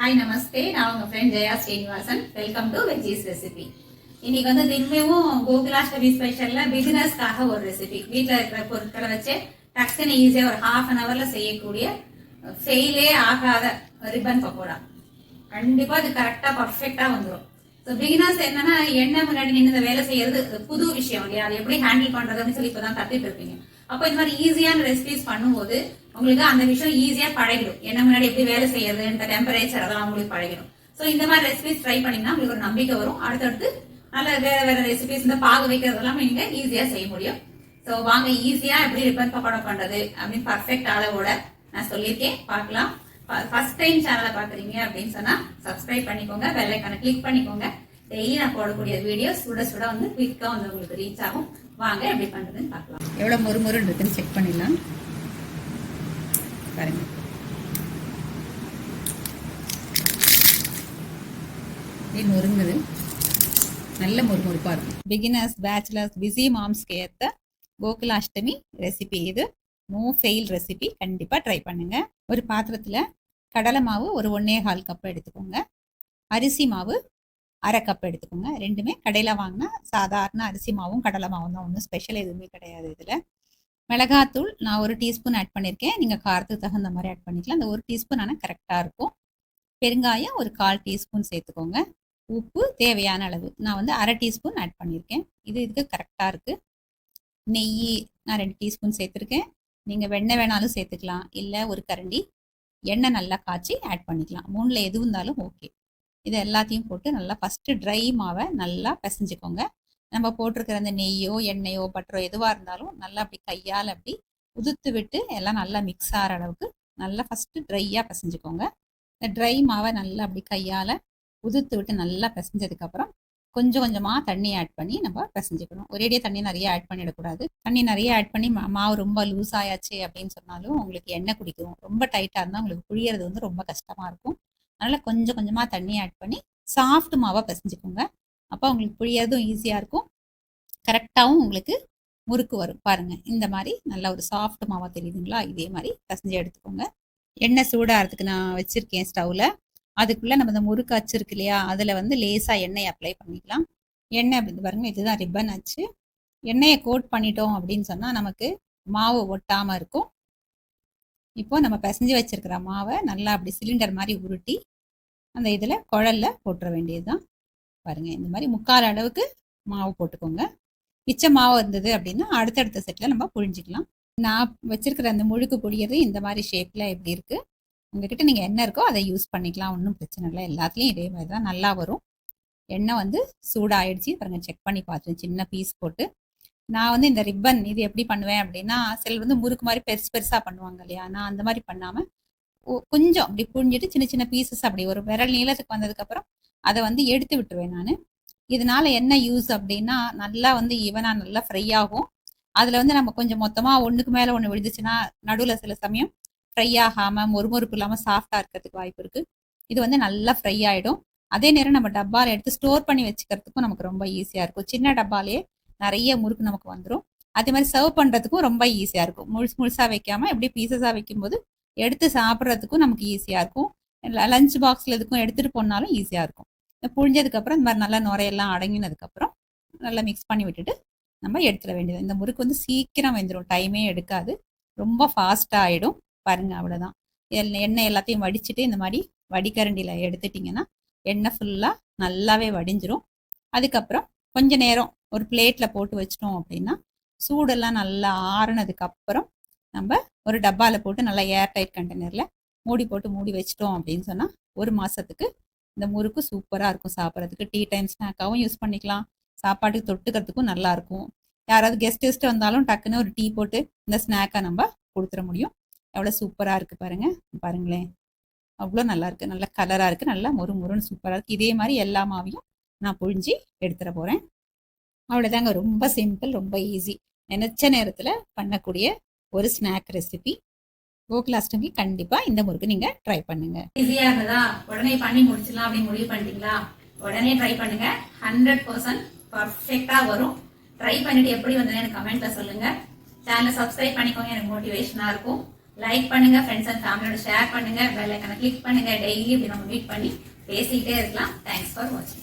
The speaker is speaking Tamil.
Hi, Namaste. நான் உங்க friend Jaya Srinivasan. Welcome to veggies recipe. இன்னைக்கு வந்து திரும்பியும் கோகுலாஷ்டமி ஸ்பெஷல்ல பிகினர்ஸ்க்காக ஒரு ரெசிபி. வீட்டில் இருக்கிற பொருட்களை வச்சு டக்குன்னு ஈஸியா ஒரு ½ hourல செய்யக்கூடிய ஃபெயிலே ஆகாத ரிப்பன் பக்கோடா. கண்டிப்பா அது கரெக்டா பர்ஃபெக்டா வந்துடும். ஸோ பிகினர்ஸ் என்னன்னா எண்ணெய் முன்னாடி நின்று இந்த வேலை செய்யறது புது விஷயம் இல்லையா, அது எப்படி ஹேண்டில் பண்றதுன்னு சொல்லி இப்பதான் கத்துட்டு இருப்பீங்க. அப்போ இந்த மாதிரி ஈஸியான ரெசிபிஸ் பண்ணும்போது உங்களுக்கு அந்த விஷயம் ஈஸியா பழகிடும். என்ன முன்னாடி எப்படி வேலை செய்யறது, இந்த டெம்பரேச்சர் அதெல்லாம் உங்களுக்கு பழகிடும். ஸோ இந்த மாதிரி ரெசிபிஸ் ட்ரை பண்ணீங்கன்னா உங்களுக்கு ஒரு நம்பிக்கை வரும். அடுத்தடுத்து நல்ல வேற வேற ரெசிபிஸ் இந்த பாகு வைக்கிறதெல்லாம் நீங்க ஈஸியா செய்ய முடியும். ஸோ வாங்க ஈஸியா எப்படி ரிப்பன் பக்கோடா பண்றது அப்படின்னு பர்ஃபெக்ட் அளவோட நான் சொல்லியிருக்கேன், பார்க்கலாம். ஃபர்ஸ்ட் டைம் சேனலை பாக்குறீங்க அப்படின்னு சொன்னா சப்ஸ்கிரைப் பண்ணிக்கோங்க, பெல் ஐகானை கிளிக் பண்ணிக்கோங்க. டெய்லி நான் போடக்கூடிய வீடியோ சுட சுட வந்து குயிக்கா வந்து உங்களுக்கு ரீச் ஆகும். வாங்க எப்படி பண்றதுன்னு பார்க்கலாம். எவ்வளவு மொறு இருக்குன்னு செக் பண்ணிடலாம். பாருங்க, நொறுங்குது, நல்ல மொறுமொறுப்பா இருக்கும். பிகினர்ஸ், பேச்சுலர்ஸ், பிஸி மாம்ஸ்க்கு ஏற்ற கோகுலாஷ்டமி ரெசிபி இது. No fail recipe. கண்டிப்பா ட்ரை பண்ணுங்க. ஒரு பாத்திரத்துல கடலை மாவு ஒரு 1.25 கப் எடுத்துக்கோங்க. அரிசி மாவு 1/2 கப் எடுத்துக்கோங்க. ரெண்டுமே கடையில வாங்கினா சாதாரண அரிசி மாவும் கடலை மாவும் தான், ஒன்றும் ஸ்பெஷல் எதுவுமே கிடையாது இதுல. மிளகாத்தூள் நான் 1 டீஸ்பூன் ஆட் பண்ணியிருக்கேன். நீங்கள் காரத்துக்கு தகுந்த மாதிரி ஆட் பண்ணிக்கலாம். அந்த 1 டீஸ்பூன் ஆனால் கரெக்டாக இருக்கும். பெருங்காயம் ஒரு 1/4 டீஸ்பூன் சேர்த்துக்கோங்க. உப்பு தேவையான அளவு நான் வந்து 1/2 டீஸ்பூன் ஆட் பண்ணியிருக்கேன். இதுக்கு கரெக்டாக இருக்குது. நெய் நான் 2 டீஸ்பூன் சேர்த்துருக்கேன். நீங்கள் வெண்ணெய் வேணாலும் சேர்த்துக்கலாம், இல்லை ஒரு கரண்டி எண்ணெய் நல்லா காய்ச்சி ஆட் பண்ணிக்கலாம். 3ல் எது இருந்தாலும் ஓகே. இதை எல்லாத்தையும் போட்டு நல்லா ஃபஸ்ட்டு ட்ரை மாவை நல்லா பிசைஞ்சுக்கோங்க. நம்ம போட்டிருக்கிற அந்த நெய்யோ எண்ணெயோ பட்டரோ எதுவாக இருந்தாலும் நல்லா அப்படி கையால் அப்படி உதுத்து விட்டு எல்லாம் நல்லா மிக்ஸ் ஆகிற அளவுக்கு நல்லா ஃபஸ்ட்டு ட்ரையாக பிசைஞ்சுக்கோங்க. இந்த ட்ரை மாவை நல்லா அப்படி கையால் உதுத்து விட்டு நல்லா பிசைஞ்சதுக்கப்புறம் கொஞ்சம் கொஞ்சமாக தண்ணி ஆட் பண்ணி நம்ம பிசைஞ்சுக்கணும். ஒரேடியாக தண்ணி நிறைய ஆட் பண்ணிடக்கூடாது. தண்ணி நிறைய ஆட் பண்ணி மாவு ரொம்ப லூஸ் ஆயாச்சு அப்படின்னு சொன்னாலும் உங்களுக்கு எண்ணெய் குடிக்கும். ரொம்ப டைட்டாக இருந்தால் உங்களுக்கு புழியறது வந்து ரொம்ப கஷ்டமாக இருக்கும். அதனால் கொஞ்சம் கொஞ்சமாக தண்ணி ஆட் பண்ணி சாஃப்ட் மாவாக பிசைஞ்சுக்கோங்க. அப்போ உங்களுக்கு புழியறதும் ஈஸியாக இருக்கும், கரெக்டாகவும் உங்களுக்கு முறுக்கு வரும். பாருங்கள், இந்த மாதிரி நல்லா ஒரு சாஃப்ட் மாவாக தெரியுதுங்களா? இதே மாதிரி பிசைஞ்சு எடுத்துக்கோங்க. எண்ணெய் சூடாகிறதுக்கு நான் வச்சுருக்கேன் ஸ்டவ்வில். அதுக்குள்ளே நம்ம இந்த முறுக்கு அச்சு இருக்கு இல்லையா, அதில் வந்து லேசாக எண்ணெய் அப்ளை பண்ணிக்கலாம். எண்ணெய் அப்படி பாருங்கள், இதுதான் ரிப்பன் அச்சு. எண்ணெயை கோட் பண்ணிட்டோம் அப்படின்னு சொன்னால் நமக்கு மாவு ஒட்டாமல் இருக்கும். இப்போ நம்ம பிசைஞ்சு வச்சிருக்கிற மாவை நல்லா அப்படி சிலிண்டர் மாதிரி உருட்டி அந்த இதில் குழல்ல போட்டுற வேண்டியது தான். பாருங்கள், இந்த மாதிரி 3/4 அளவுக்கு மாவு போட்டுக்கோங்க. மிச்ச மாவு இருந்தது அப்படின்னா அடுத்தடுத்த செட்டில் நம்ம புழிஞ்சிக்கலாம். நான் வச்சிருக்கிற அந்த முழுக்கு புழியறது இந்த மாதிரி ஷேப்பில் எப்படி இருக்குது, உங்ககிட்ட நீங்கள் என்ன இருக்கோ அதை யூஸ் பண்ணிக்கலாம், ஒன்றும் பிரச்சனை இல்லை. எல்லாத்துலேயும் இதே மாதிரி தான் நல்லா வரும். எண்ணெய் வந்து சூடாகிடுச்சு பாருங்கள், செக் பண்ணி பார்த்துருவேன். சின்ன பீஸ் போட்டு நான் வந்து இந்த ரிப்பன் இது எப்படி பண்ணுவேன் அப்படின்னா, சிலர் வந்து முறுக்கு மாதிரி பெருசாக பண்ணுவாங்க இல்லையா, நான் அந்த மாதிரி பண்ணாமல் கொஞ்சம் அப்படி புழிஞ்சிட்டு சின்ன சின்ன பீசஸ் அப்படி ஒரு விரல் நீளத்துக்கு வந்ததுக்கப்புறம் அதை வந்து எடுத்து விட்டுருவேன் நான். இதனால என்ன யூஸ் அப்படின்னா, நல்லா வந்து ஈவனாக நல்லா ஃப்ரை ஆகும். அதில் வந்து நம்ம கொஞ்சம் மொத்தமாக ஒன்றுக்கு மேலே ஒன்று விழுந்துச்சுன்னா நடுவில் சில சமயம் ஃப்ரை ஆகாமல் மொறுமொறுப்பு இல்லாமல் சாஃப்டாக இருக்கிறதுக்கு வாய்ப்பு இருக்குது. இது வந்து நல்லா ஃப்ரை ஆகிடும். அதே நேரம் நம்ம டப்பாவில் எடுத்து ஸ்டோர் பண்ணி வச்சுக்கிறதுக்கும் நமக்கு ரொம்ப ஈஸியாக இருக்கும். சின்ன டப்பாலேயே நிறைய முறுக்கு நமக்கு வந்துடும். அதே மாதிரி சர்வ் பண்ணுறதுக்கும் ரொம்ப ஈஸியாக இருக்கும். முழுசாக வைக்காமல் எப்படி பீசஸாக வைக்கும்போது எடுத்து சாப்பிட்றதுக்கும் நமக்கு ஈஸியாக இருக்கும். லஞ்ச் பாக்ஸில் எதுக்கும் எடுத்துகிட்டு போனாலும் ஈஸியாக இருக்கும். புழிஞ்சதுக்கப்புறம் இந்த மாதிரி நல்லா நுரையெல்லாம் அடங்கினதுக்கப்புறம் நல்லா மிக்ஸ் பண்ணி விட்டுட்டு நம்ம எடுத்துட வேண்டியது. இந்த முறுக்கு வந்து சீக்கிரம் வெந்துடும், டைமே எடுக்காது, ரொம்ப ஃபாஸ்ட்டாக ஆகிடும். பாருங்கள், அவ்வளோதான். எண்ணெய் எல்லாத்தையும் வடிச்சிட்டு இந்த மாதிரி வடிகரண்டியில் எடுத்துட்டிங்கன்னா எண்ணெய் ஃபுல்லாக நல்லாவே வடிஞ்சிரும். அதுக்கப்புறம் கொஞ்ச நேரம் ஒரு பிளேட்டில் போட்டு வச்சிட்டோம் அப்படின்னா சூடெல்லாம் நல்லா ஆறுனதுக்கப்புறம் நம்ம ஒரு டப்பாவில் போட்டு நல்லா ஏர் டைட் கண்டெய்னரில் மூடி போட்டு மூடி வச்சிட்டோம் அப்படின்னு சொன்னால் 1 மாதத்துக்கு இந்த முறுக்கு சூப்பராக இருக்கும். சாப்பிட்றதுக்கு டீ டைம் ஸ்நாக்காகவும் யூஸ் பண்ணிக்கலாம், சாப்பாட்டுக்கு தொட்டுக்கிறதுக்கும் நல்லாயிருக்கும். யாராவது கெஸ்ட் வந்தாலும் டக்குன்னு ஒரு டீ போட்டு இந்த ஸ்நாக்கை நம்ம கொடுத்துட முடியும். எவ்வளோ சூப்பராக இருக்குது பாருங்களேன், அவ்வளோ நல்லா இருக்குது, நல்ல கலராக இருக்குது, நல்லா மொறுன்னு சூப்பராக இருக்குது. இதே மாதிரி எல்லா மாவையும் நான் புழிஞ்சி எடுத்துட போகிறேன். அவ்வளோதாங்க, ரொம்ப சிம்பிள், ரொம்ப ஈஸி, நினச்ச நேரத்தில் பண்ணக்கூடிய ஒரு ஸ்நாக் ரெசிபி. கோகுலாஷ்டமி கண்டிப்பா இந்த முறுக்கு நீங்க ட்ரை பண்ணுங்க. ஈஸியா இருந்ததா, உடனே பண்ணி முடிச்சிடலாம் அப்படின்னு முடிவு பண்ணிட்டீங்களா? உடனே ட்ரை பண்ணுங்க, 100% பர்ஃபெக்டா வரும். ட்ரை பண்ணிட்டு எப்படி வந்ததுன்னு எனக்கு கமெண்ட்ல சொல்லுங்க. சேனலை சப்ஸ்கிரைப் பண்ணிக்கோங்க, எனக்கு மோட்டிவேஷனா இருக்கும். லைக் பண்ணுங்க, ஃப்ரெண்ட்ஸ் அண்ட் ஃபேமிலியோட ஷேர் பண்ணுங்க, பெல் ஐகானை கிளிக் பண்ணுங்க. டெய்லி இப்படி நம்ம மீட் பண்ணி பேசிக்கிட்டே இருக்கலாம். தேங்க்ஸ் ஃபார் வாட்சிங்.